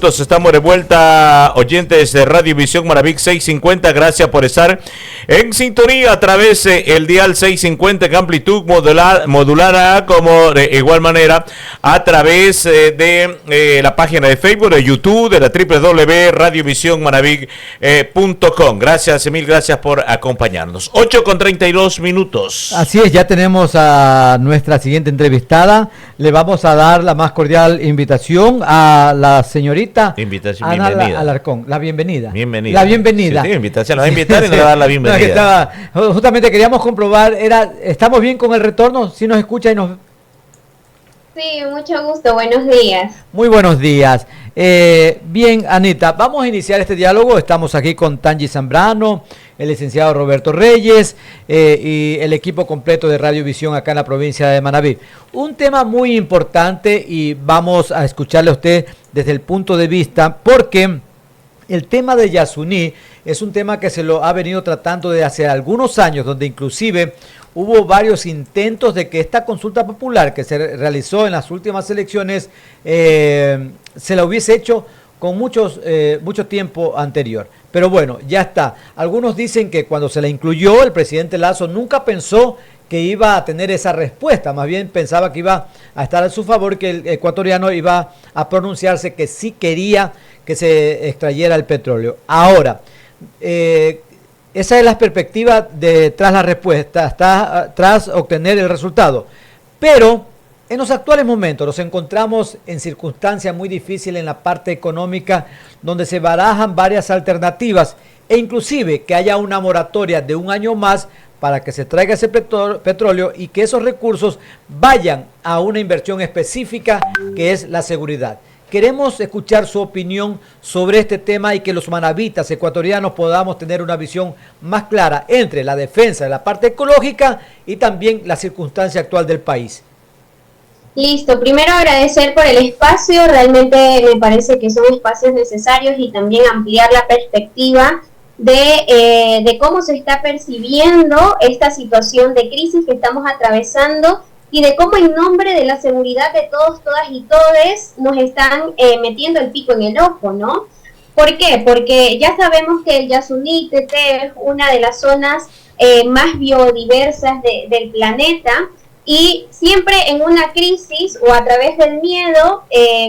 Estamos de vuelta, oyentes de Radio Visión Maravic 650. Gracias por estar en sintonía a través del dial 650 en amplitud modulada, como de igual manera a través de la página de Facebook, de YouTube, de la www.radiovisionmaravic.com. Gracias, mil gracias por acompañarnos. 8:32. Así es, ya tenemos a nuestra siguiente entrevistada. Le vamos a dar la más cordial invitación a la señorita Invitación, Ana bienvenida. Alarcón, la bienvenida. Bienvenida. La bienvenida. Sí, invitación, la va a invitar y nos va a dar la bienvenida. Justamente queríamos comprobar, ¿estamos bien con el retorno? ¿Sí nos escucha y nos...? Sí, mucho gusto, buenos días. Muy buenos días. Bien, Anita, vamos a iniciar este diálogo. Estamos aquí con Tangi Zambrano, el licenciado Roberto Reyes y el equipo completo de Radio Visión acá en la provincia de Manabí. Un tema muy importante y vamos a escucharle a usted desde el punto de vista, porque el tema de Yasuní es un tema que se lo ha venido tratando desde hace algunos años, donde inclusive hubo varios intentos de que esta consulta popular que se realizó en las últimas elecciones se la hubiese hecho con mucho tiempo anterior. Pero bueno, ya está. Algunos dicen que cuando se la incluyó, el presidente Lasso nunca pensó que iba a tener esa respuesta, más bien pensaba que iba a estar a su favor, que el ecuatoriano iba a pronunciarse que sí quería que se extrayera el petróleo. Ahora, esa es la perspectiva tras la respuesta, tras obtener el resultado. Pero en los actuales momentos nos encontramos en circunstancias muy difíciles en la parte económica, donde se barajan varias alternativas e inclusive que haya una moratoria de un año más para que se traiga ese petróleo y que esos recursos vayan a una inversión específica que es la seguridad. Queremos escuchar su opinión sobre este tema y que los manavitas ecuatorianos podamos tener una visión más clara entre la defensa de la parte ecológica y también la circunstancia actual del país. Listo, primero agradecer por el espacio, realmente me parece que son espacios necesarios y también ampliar la perspectiva de cómo se está percibiendo esta situación de crisis que estamos atravesando y de cómo en nombre de la seguridad de todos, todas y todes nos están metiendo el pico en el ojo, ¿no? ¿Por qué? Porque ya sabemos que el Yasuní Tete es una de las zonas más biodiversas del planeta y siempre en una crisis o a través del miedo,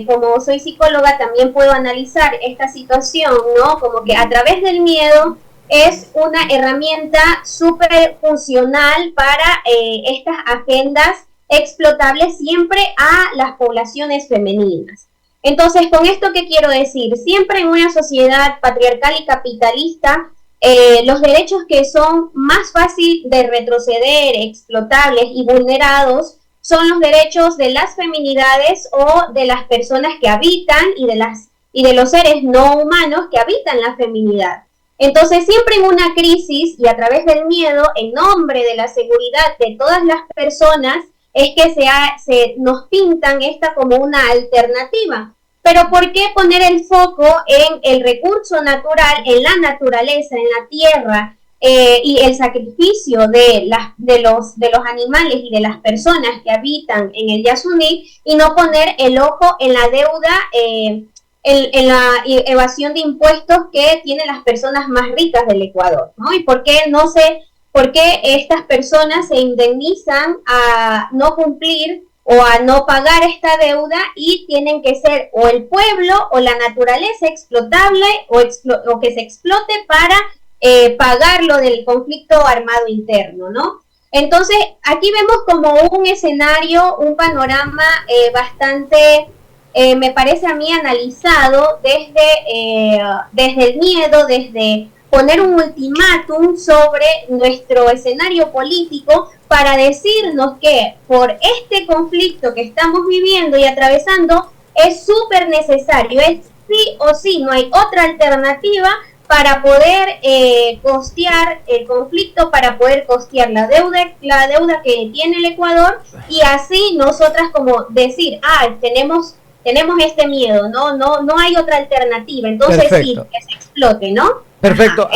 como soy psicóloga también puedo analizar esta situación, ¿no? Como que a través del miedo es una herramienta súper funcional para estas agendas explotables siempre a las poblaciones femeninas. Entonces, ¿con esto qué quiero decir? Siempre en una sociedad patriarcal y capitalista, los derechos que son más fácil de retroceder, explotables y vulnerados son los derechos de las feminidades o de las personas que habitan y de los seres no humanos que habitan la feminidad. Entonces, siempre en una crisis y a través del miedo, en nombre de la seguridad de todas las personas, es que nos pintan esta como una alternativa. Pero ¿por qué poner el foco en el recurso natural, en la naturaleza, en la tierra y el sacrificio de los animales y de las personas que habitan en el Yasuní y no poner el ojo en la deuda, en la evasión de impuestos que tienen las personas más ricas del Ecuador, ¿no? ¿Y por qué estas personas se indemnizan a no cumplir o a no pagar esta deuda y tienen que ser o el pueblo o la naturaleza explotable o que se explote para pagar lo del conflicto armado interno, ¿no? Entonces, aquí vemos como un escenario, un panorama bastante, me parece a mí, analizado desde el miedo, desde poner un ultimátum sobre nuestro escenario político para decirnos que por este conflicto que estamos viviendo y atravesando es súper necesario, es sí o sí, no hay otra alternativa para poder costear el conflicto, para poder costear la deuda que tiene el Ecuador y así nosotras como decir, tenemos este miedo, no hay otra alternativa, entonces perfecto. Sí, que se explote, ¿no? Perfecto,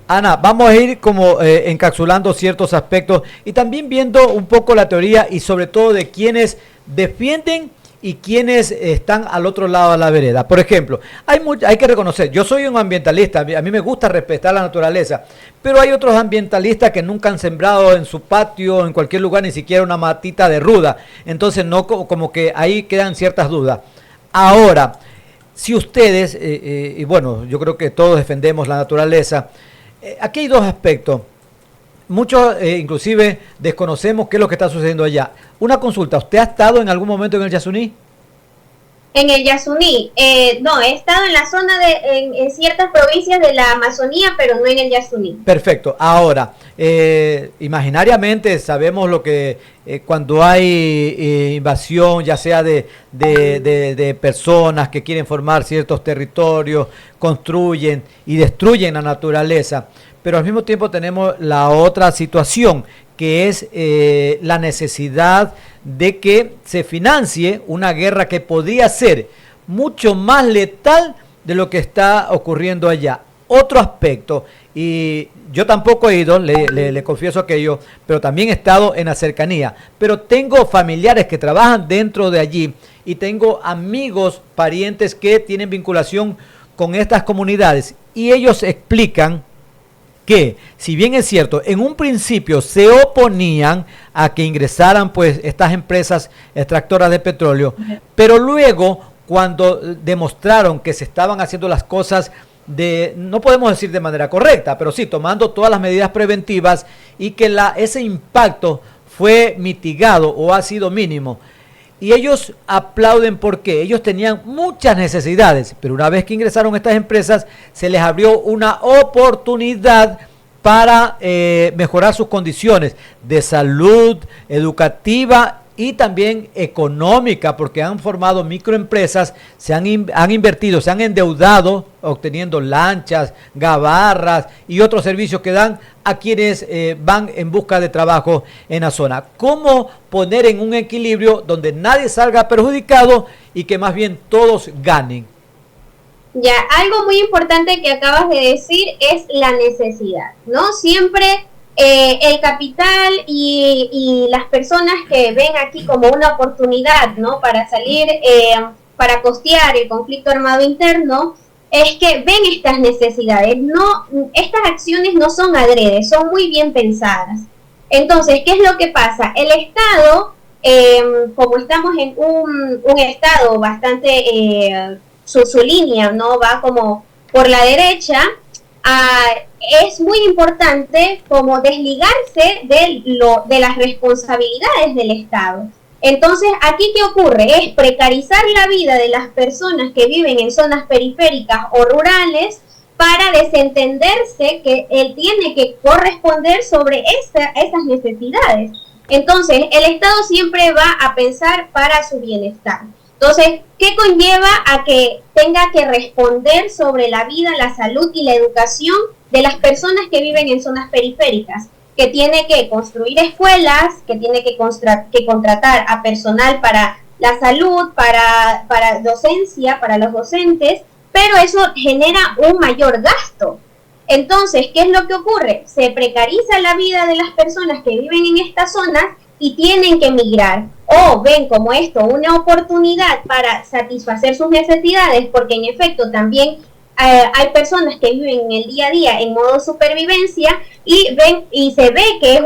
Ana, vamos a ir como encapsulando ciertos aspectos y también viendo un poco la teoría y sobre todo de quienes defienden y quienes están al otro lado de la vereda. Por ejemplo, hay que reconocer, yo soy un ambientalista, a mí me gusta respetar la naturaleza, pero hay otros ambientalistas que nunca han sembrado en su patio, en cualquier lugar, ni siquiera una matita de ruda. Entonces, no, como que ahí quedan ciertas dudas. Ahora, si ustedes, y bueno, yo creo que todos defendemos la naturaleza, aquí hay dos aspectos. Muchos inclusive desconocemos qué es lo que está sucediendo allá. Una consulta, ¿usted ha estado en algún momento en el Yasuní? En el Yasuní, no, he estado en la zona en ciertas provincias de la Amazonía, pero no en el Yasuní. Perfecto. Ahora, imaginariamente sabemos lo que cuando hay invasión, ya sea de personas que quieren formar ciertos territorios, construyen y destruyen la naturaleza. Pero al mismo tiempo tenemos la otra situación, que es la necesidad de que se financie una guerra que podría ser mucho más letal de lo que está ocurriendo allá. Otro aspecto, y yo tampoco he ido, le confieso aquello, pero también he estado en la cercanía, pero tengo familiares que trabajan dentro de allí y tengo amigos, parientes que tienen vinculación con estas comunidades y ellos explican que, si bien es cierto, en un principio se oponían a que ingresaran pues estas empresas extractoras de petróleo, pero luego cuando demostraron que se estaban haciendo las cosas no podemos decir de manera correcta, pero sí tomando todas las medidas preventivas y que ese impacto fue mitigado o ha sido mínimo. Y ellos aplauden porque ellos tenían muchas necesidades, pero una vez que ingresaron estas empresas, se les abrió una oportunidad para mejorar sus condiciones de salud, educativa y también económica, porque han formado microempresas, han invertido, se han endeudado, obteniendo lanchas, gabarras y otros servicios que dan a quienes van en busca de trabajo en la zona. ¿Cómo poner en un equilibrio donde nadie salga perjudicado y que más bien todos ganen? Ya, algo muy importante que acabas de decir es la necesidad, ¿no? Siempre el capital y las personas que ven aquí como una oportunidad, ¿no? Para salir, para costear el conflicto armado interno, es que ven estas necesidades. No, estas acciones no son adrede, son muy bien pensadas. Entonces, ¿qué es lo que pasa? El Estado, como estamos en un Estado bastante, su línea, ¿no? Va como por la derecha. Es muy importante como desligarse de las responsabilidades del Estado. Entonces, ¿aquí qué ocurre? Es precarizar la vida de las personas que viven en zonas periféricas o rurales para desentenderse que él tiene que corresponder sobre esas necesidades. Entonces, el Estado siempre va a pensar para su bienestar. Entonces, ¿qué conlleva a que tenga que responder sobre la vida, la salud y la educación de las personas que viven en zonas periféricas? Que tiene que construir escuelas, que tiene que contratar a personal para la salud, para docencia, para los docentes, pero eso genera un mayor gasto. Entonces, ¿qué es lo que ocurre? Se precariza la vida de las personas que viven en estas zonas y tienen que emigrar, o ven como esto una oportunidad para satisfacer sus necesidades, porque en efecto también hay personas que viven en el día a día en modo supervivencia y se ve que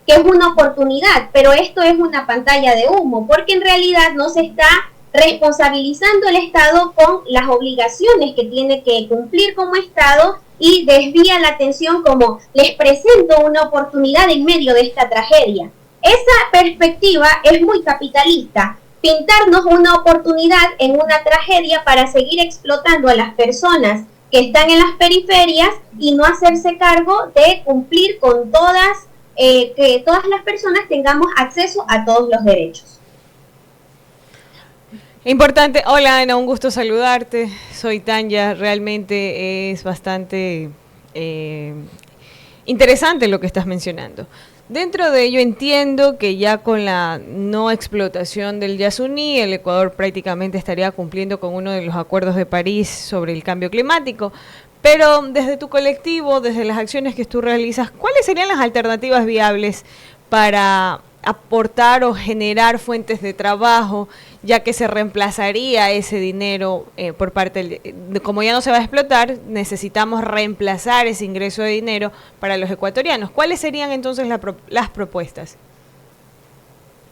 es una oportunidad, pero esto es una pantalla de humo, porque en realidad no se está responsabilizando el Estado con las obligaciones que tiene que cumplir como Estado y desvía la atención como les presento una oportunidad en medio de esta tragedia. Esa perspectiva es muy capitalista, pintarnos una oportunidad en una tragedia para seguir explotando a las personas que están en las periferias y no hacerse cargo de cumplir con que todas las personas tengamos acceso a todos los derechos. Importante. Hola Ana, un gusto saludarte. Soy Tanya. Realmente es bastante interesante lo que estás mencionando. Dentro de ello entiendo que ya con la no explotación del Yasuní, el Ecuador prácticamente estaría cumpliendo con uno de los acuerdos de París sobre el cambio climático. Pero desde tu colectivo, desde las acciones que tú realizas, ¿cuáles serían las alternativas viables para aportar o generar fuentes de trabajo, ya que se reemplazaría ese dinero por parte como ya no se va a explotar, necesitamos reemplazar ese ingreso de dinero para los ecuatorianos. ¿Cuáles serían entonces las propuestas?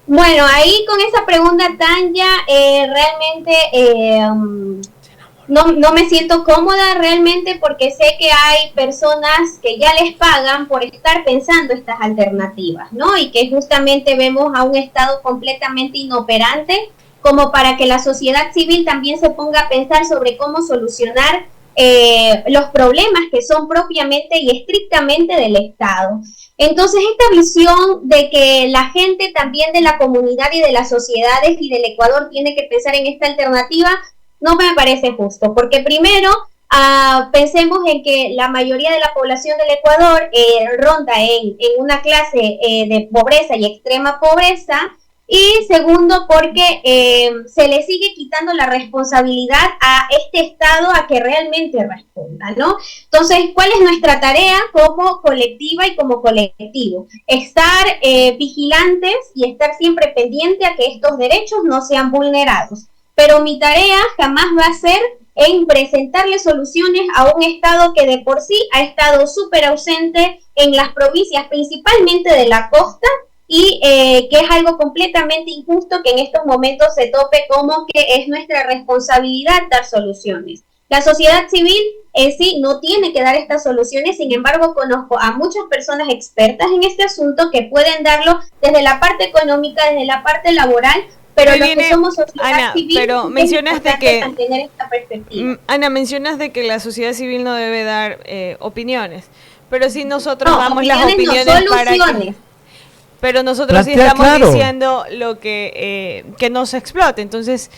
Bueno, ahí con esa pregunta, Tanya, realmente no me siento cómoda realmente, porque sé que hay personas que ya les pagan por estar pensando estas alternativas, ¿no? Y que justamente vemos a un Estado completamente inoperante, como para que la sociedad civil también se ponga a pensar sobre cómo solucionar los problemas que son propiamente y estrictamente del Estado. Entonces, esta visión de que la gente también de la comunidad y de las sociedades y del Ecuador tiene que pensar en esta alternativa, no me parece justo, porque primero pensemos en que la mayoría de la población del Ecuador ronda en una clase de pobreza y extrema pobreza, y segundo, porque se le sigue quitando la responsabilidad a este Estado a que realmente responda, ¿no? Entonces, ¿cuál es nuestra tarea como colectiva y como colectivo? Estar vigilantes y estar siempre pendiente a que estos derechos no sean vulnerados. Pero mi tarea jamás va a ser en presentarle soluciones a un Estado que de por sí ha estado súper ausente en las provincias, principalmente de la costa, y que es algo completamente injusto que en estos momentos se tope como que es nuestra responsabilidad dar soluciones. La sociedad civil en sí no tiene que dar estas soluciones, sin embargo conozco a muchas personas expertas en este asunto que pueden darlo desde la parte económica, desde la parte laboral, pero los que somos sociedad Ana, civil, pero mencionas de que mantener esta perspectiva. Ana, mencionas de que la sociedad civil no debe dar opiniones, pero si nosotros damos las opiniones no, para que, pero nosotros sí estamos diciendo lo que no se explote. Entonces,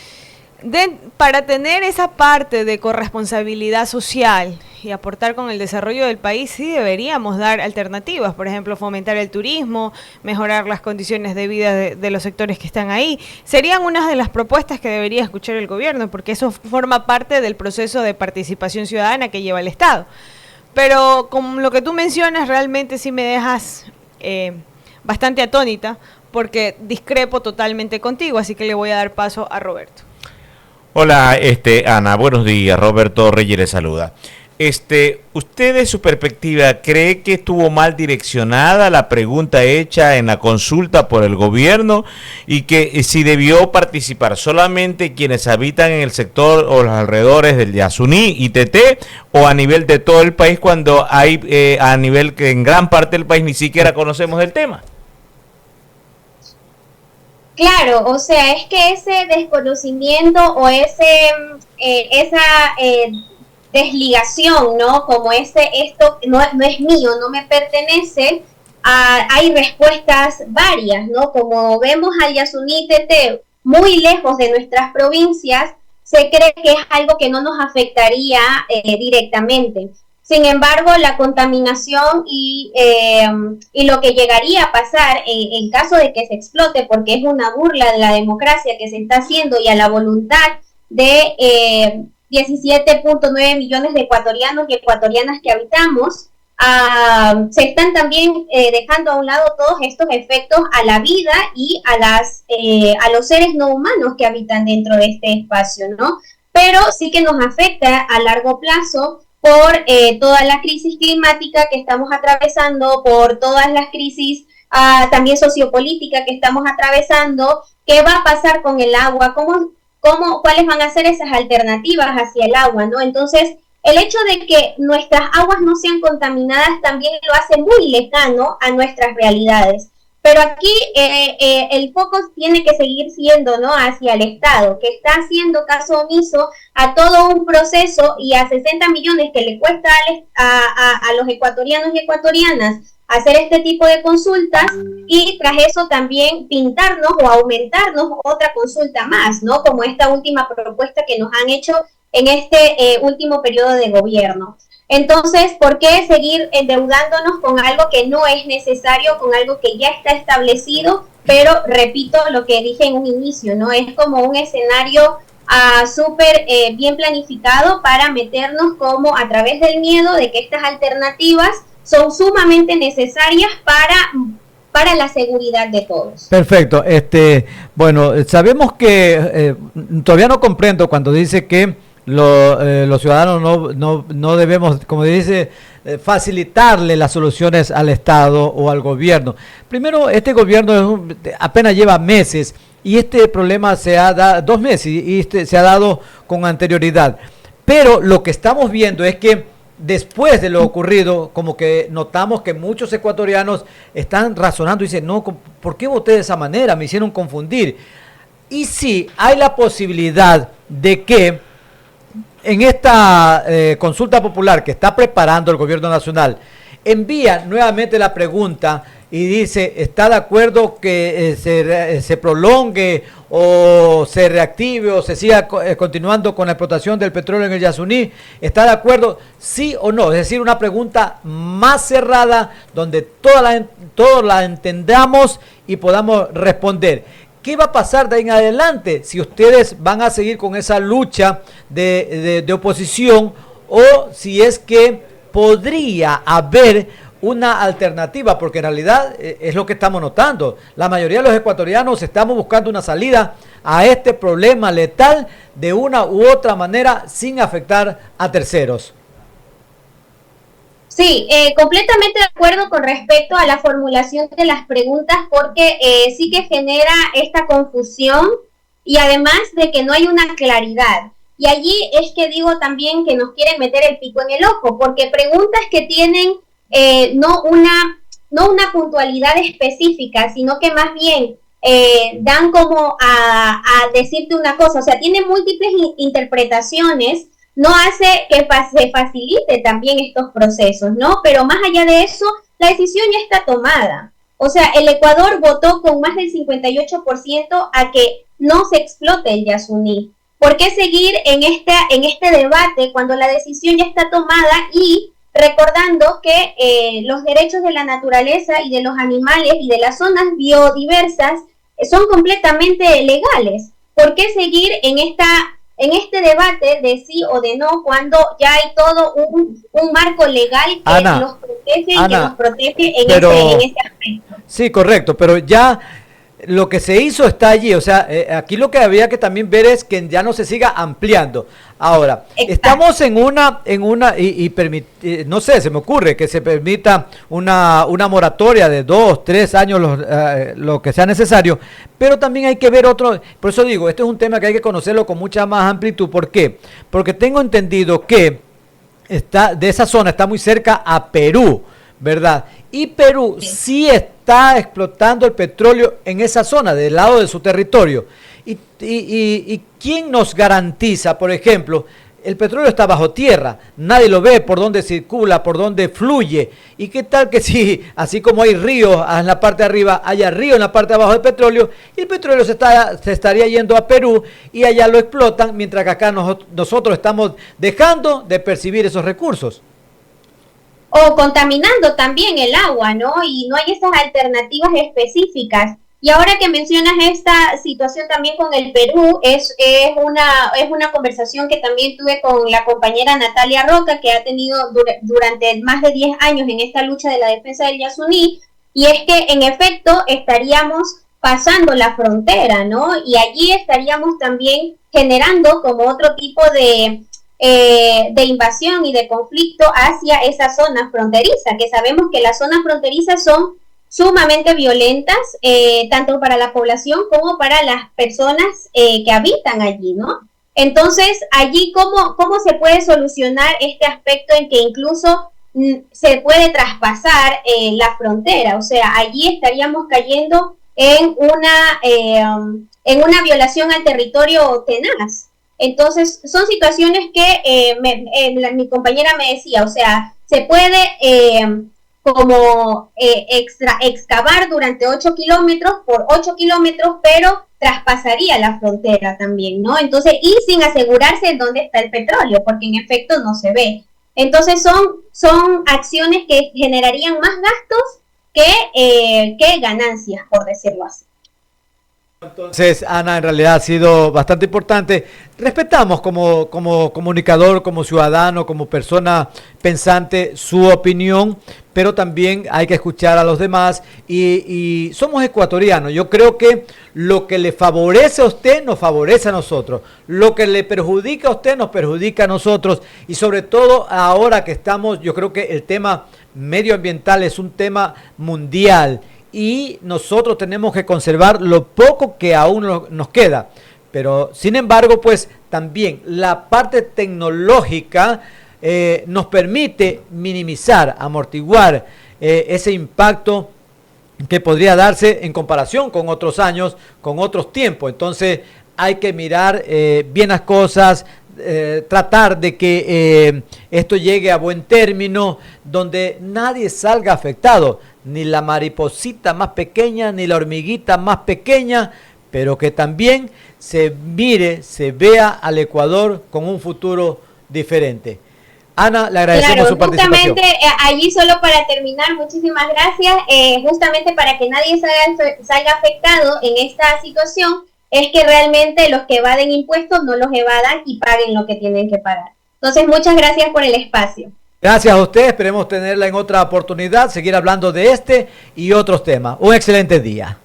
para tener esa parte de corresponsabilidad social y aportar con el desarrollo del país, sí deberíamos dar alternativas. Por ejemplo, fomentar el turismo, mejorar las condiciones de vida de los sectores que están ahí. Serían unas de las propuestas que debería escuchar el gobierno, porque eso forma parte del proceso de participación ciudadana que lleva el Estado. Pero con lo que tú mencionas, realmente sí me dejas bastante atónita, porque discrepo totalmente contigo, así que le voy a dar paso a Roberto. Hola, Ana, buenos días. Roberto Reyes le saluda. ¿Usted de su perspectiva cree que estuvo mal direccionada la pregunta hecha en la consulta por el gobierno, y que si debió participar solamente quienes habitan en el sector o los alrededores del Yasuní y Teté, o a nivel de todo el país, cuando hay a nivel que en gran parte del país ni siquiera conocemos el tema? Claro, o sea, es que ese desconocimiento o esa desligación, ¿no? Como esto no es mío, no me pertenece, hay respuestas varias, ¿no? Como vemos al Yasuní Teté muy lejos de nuestras provincias, se cree que es algo que no nos afectaría directamente. Sin embargo, la contaminación y lo que llegaría a pasar en caso de que se explote, porque es una burla de la democracia que se está haciendo y a la voluntad de 17.9 millones de ecuatorianos y ecuatorianas que habitamos, se están también dejando a un lado todos estos efectos a la vida y a los seres no humanos que habitan dentro de este espacio, ¿no? Pero sí que nos afecta a largo plazo por toda la crisis climática que estamos atravesando, por todas las crisis también sociopolítica que estamos atravesando. ¿Qué va a pasar con el agua? ¿Cuáles van a ser esas alternativas hacia el agua, ¿no? Entonces, el hecho de que nuestras aguas no sean contaminadas también lo hace muy lejano a nuestras realidades. Pero aquí el foco tiene que seguir siendo, ¿no?, hacia el Estado, que está haciendo caso omiso a todo un proceso y a 60 millones que le cuesta a los ecuatorianos y ecuatorianas hacer este tipo de consultas, y tras eso también pintarnos o aumentarnos otra consulta más, ¿no?, como esta última propuesta que nos han hecho en este último periodo de gobierno. Entonces, ¿por qué seguir endeudándonos con algo que no es necesario, con algo que ya está establecido? Pero repito lo que dije en un inicio, ¿no? Es como un escenario súper bien planificado para meternos como a través del miedo de que estas alternativas son sumamente necesarias para para la seguridad de todos. Perfecto. Bueno, sabemos que todavía no comprendo cuando dice que los ciudadanos no debemos, como dice, facilitarle las soluciones al Estado o al gobierno. Primero, este gobierno apenas lleva meses y este problema se ha dado 2 meses y se ha dado con anterioridad. Pero lo que estamos viendo es que después de lo ocurrido, como que notamos que muchos ecuatorianos están razonando y dicen, no, ¿por qué voté de esa manera? Me hicieron confundir. Y sí, hay la posibilidad de que en esta consulta popular que está preparando el gobierno nacional, envía nuevamente la pregunta y dice, ¿está de acuerdo que se prolongue o se reactive o se siga continuando con la explotación del petróleo en el Yasuní? ¿Está de acuerdo? ¿Sí o no? Es decir, una pregunta más cerrada donde todos la entendamos y podamos responder. ¿Qué va a pasar de ahí en adelante si ustedes van a seguir con esa lucha de oposición o si es que podría haber una alternativa? Porque en realidad es lo que estamos notando. La mayoría de los ecuatorianos estamos buscando una salida a este problema letal de una u otra manera sin afectar a terceros. Sí, completamente de acuerdo con respecto a la formulación de las preguntas, porque sí que genera esta confusión y además de que no hay una claridad. Y allí es que digo también que nos quieren meter el pico en el ojo, porque preguntas que tienen no una puntualidad específica, sino que más bien dan como a decirte una cosa, o sea, tienen múltiples interpretaciones, no hace que se facilite también estos procesos, ¿no? Pero más allá de eso, la decisión ya está tomada. O sea, el Ecuador votó con más del 58% a que no se explote el Yasuní. ¿Por qué seguir en este debate cuando la decisión ya está tomada y recordando que los derechos de la naturaleza y de los animales y de las zonas biodiversas son completamente legales? ¿Por qué seguir en este debate de sí o de no cuando ya hay todo un marco legal que Ana, los protege y Ana, que los protege en ese aspecto? Sí, correcto, pero ya lo que se hizo está allí, o sea, aquí lo que había que también ver es que ya no se siga ampliando. Ahora, exacto, estamos no sé, se me ocurre que se permita una moratoria de 2, 3 años, lo que sea necesario, pero también hay que ver otro, por eso digo, este es un tema que hay que conocerlo con mucha más amplitud. ¿Por qué? Porque tengo entendido que de esa zona está muy cerca a Perú, ¿verdad? Y Perú sí está explotando el petróleo en esa zona, del lado de su territorio. ¿Y quién nos garantiza, por ejemplo, el petróleo está bajo tierra, nadie lo ve por dónde circula, por dónde fluye? ¿Y qué tal que si, así como hay ríos en la parte de arriba, haya ríos en la parte de abajo del petróleo, y el petróleo se estaría yendo a Perú y allá lo explotan, mientras que acá nosotros estamos dejando de percibir esos recursos? O contaminando también el agua, ¿no? Y no hay esas alternativas específicas. Y ahora que mencionas esta situación también con el Perú, es una conversación que también tuve con la compañera Natalia Roca, que ha tenido durante más de 10 años en esta lucha de la defensa del Yasuní, y es que en efecto estaríamos pasando la frontera, ¿no? Y allí estaríamos también generando como otro tipo de invasión y de conflicto hacia esa zona fronteriza, que sabemos que las zonas fronterizas son sumamente violentas, tanto para la población como para las personas que habitan allí, ¿no? Entonces, allí, ¿cómo se puede solucionar este aspecto en que incluso se puede traspasar la frontera? O sea, allí estaríamos cayendo en una violación al territorio tenaz. Entonces, son situaciones que mi compañera me decía, o sea, se puede excavar durante 8 kilómetros por 8 kilómetros, pero traspasaría la frontera también, ¿no? Entonces, y sin asegurarse dónde está el petróleo, porque en efecto no se ve. Entonces, son acciones que generarían más gastos que ganancias, por decirlo así. Entonces, Ana, en realidad ha sido bastante importante. Respetamos como comunicador, como ciudadano, como persona pensante su opinión, pero también hay que escuchar a los demás y somos ecuatorianos. Yo creo que lo que le favorece a usted nos favorece a nosotros. Lo que le perjudica a usted nos perjudica a nosotros y sobre todo ahora que estamos, yo creo que el tema medioambiental es un tema mundial. Y nosotros tenemos que conservar lo poco que aún nos queda. Pero, sin embargo, pues también la parte tecnológica nos permite minimizar, amortiguar ese impacto que podría darse en comparación con otros años, con otros tiempos. Entonces, hay que mirar bien las cosas, tratar de que esto llegue a buen término, donde nadie salga afectado, ni la mariposita más pequeña, ni la hormiguita más pequeña, pero que también se mire, se vea al Ecuador con un futuro diferente. Ana, le agradecemos su participación. Justamente allí solo para terminar, muchísimas gracias, justamente para que nadie salga afectado en esta situación, es que realmente los que evaden impuestos no los evadan y paguen lo que tienen que pagar. Entonces, muchas gracias por el espacio. Gracias a usted, esperemos tenerla en otra oportunidad, seguir hablando de este y otros temas. Un excelente día.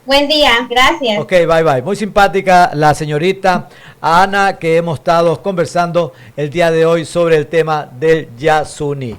Buen día, gracias. Ok, bye bye. Muy simpática la señorita Ana, que hemos estado conversando el día de hoy sobre el tema del Yasuní.